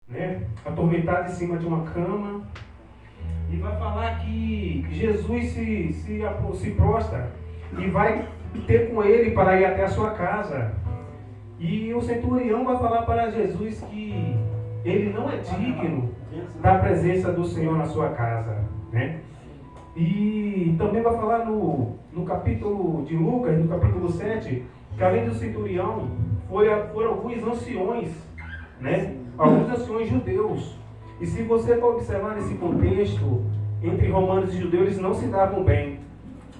né, atormentado em cima de uma cama, e vai falar que Jesus se prostra e vai ter com ele para ir até a sua casa. E o centurião vai falar para Jesus que ele não é digno da presença do Senhor na sua casa, né? E também vai falar no capítulo de Lucas, no capítulo 7, que além do centurião, foram alguns anciões, né? Alguns anciões judeus. E se você for observar nesse contexto, entre romanos e judeus, eles não se davam bem.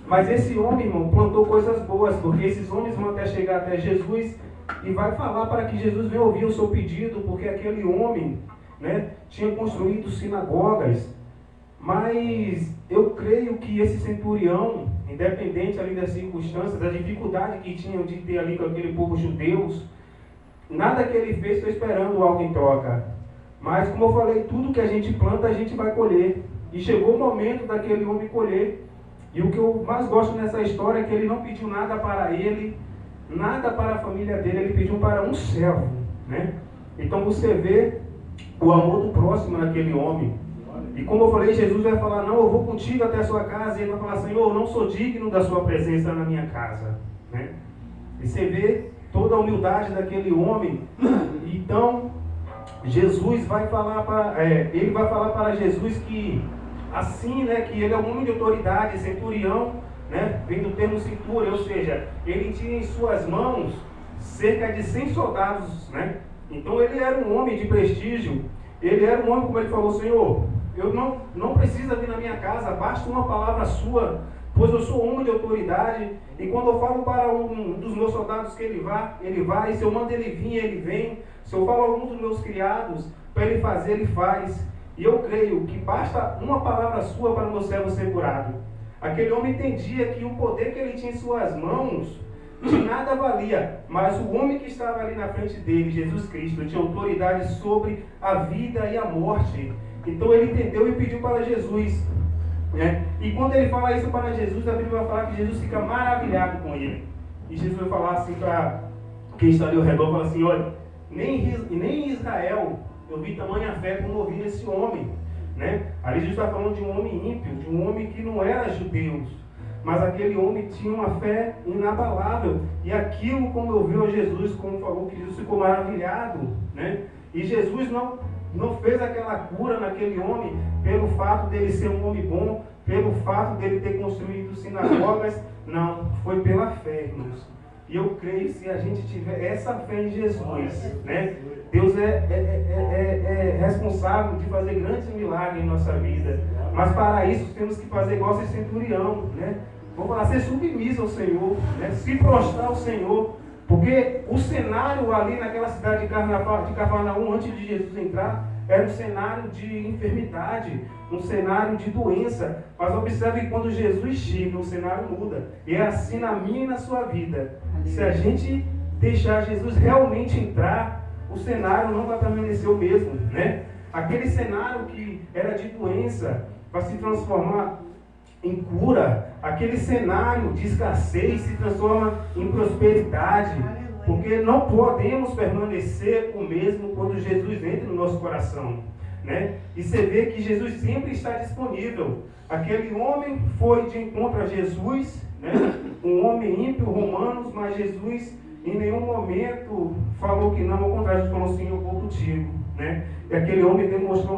Mas esse homem, irmão, plantou coisas boas, porque esses homens vão até chegar até Jesus e vai falar para que Jesus venha ouvir o seu pedido, porque aquele homem, né, tinha construído sinagogas. Mas eu creio que esse centurião, independente ali das circunstâncias, da dificuldade que tinham de ter ali com aquele povo judeus, nada que ele fez foi esperando algo em troca. Mas, como eu falei, tudo que a gente planta, a gente vai colher. E chegou o momento daquele homem colher. E o que eu mais gosto nessa história é que ele não pediu nada para ele, nada para a família dele, ele pediu para um servo, né? Então você vê o amor do próximo naquele homem. E como eu falei, Jesus vai falar, não, eu vou contigo até a sua casa. E ele vai falar, Senhor, eu não sou digno da sua presença na minha casa, né? E você vê toda a humildade daquele homem. Então, Jesus vai falar ele vai falar para Jesus que, assim, né, que ele é um homem de autoridade, centurião, né, vem do termo cintura, ou seja, ele tinha em suas mãos cerca de 100 soldados, né? Então ele era um homem de prestígio, ele era um homem, como ele falou, Senhor, eu não precisa vir na minha casa, basta uma palavra sua, pois eu sou um homem de autoridade, e quando eu falo para um dos meus soldados que ele vai, se eu mando ele vir, ele vem, se eu falo a algum dos meus criados para ele fazer, ele faz. E eu creio que basta uma palavra sua para o meu servo ser curado. Aquele homem entendia que o poder que ele tinha em suas mãos de nada valia, mas o homem que estava ali na frente dele, Jesus Cristo, tinha autoridade sobre a vida e a morte. Então ele entendeu e pediu para Jesus, né? E quando ele fala isso para Jesus, a Bíblia vai falar que Jesus fica maravilhado com ele. E Jesus vai falar assim para quem está ali ao redor, fala assim, olha, nem em Israel eu vi tamanha fé como eu vi nesse homem, né? Ali Jesus está falando de um homem ímpio, de um homem que não era judeu, mas aquele homem tinha uma fé inabalável. E aquilo, como eu vi a Jesus, como falou que Jesus ficou maravilhado, né? E Jesus não fez aquela cura naquele homem pelo fato dele ser um homem bom, pelo fato dele ter construído sinagogas, não, foi pela fé, irmãos. E eu creio, se a gente tiver essa fé em Jesus, né? Deus é responsável de fazer grandes milagres em nossa vida. Mas para isso temos que fazer igual esse centurião, né? Vamos falar, ser submisso ao Senhor, né? Se prostrar ao Senhor. Porque o cenário ali naquela cidade de Cafarnaum, antes de Jesus entrar, era um cenário de enfermidade, um cenário de doença. Mas observe que quando Jesus chega, o cenário muda. E é assim na minha e na sua vida. Se a gente deixar Jesus realmente entrar, o cenário não vai permanecer o mesmo, né? Aquele cenário que era de doença vai se transformar em cura. Aquele cenário de escassez se transforma em prosperidade. Porque não podemos permanecer o mesmo quando Jesus entra no nosso coração, né? E você vê que Jesus sempre está disponível. Aquele homem foi de encontro a Jesus, né? Um homem ímpio, romanos, mas Jesus em nenhum momento falou que não, ao contrário, Jesus falou assim, eu vou contigo, né? E aquele homem demonstrou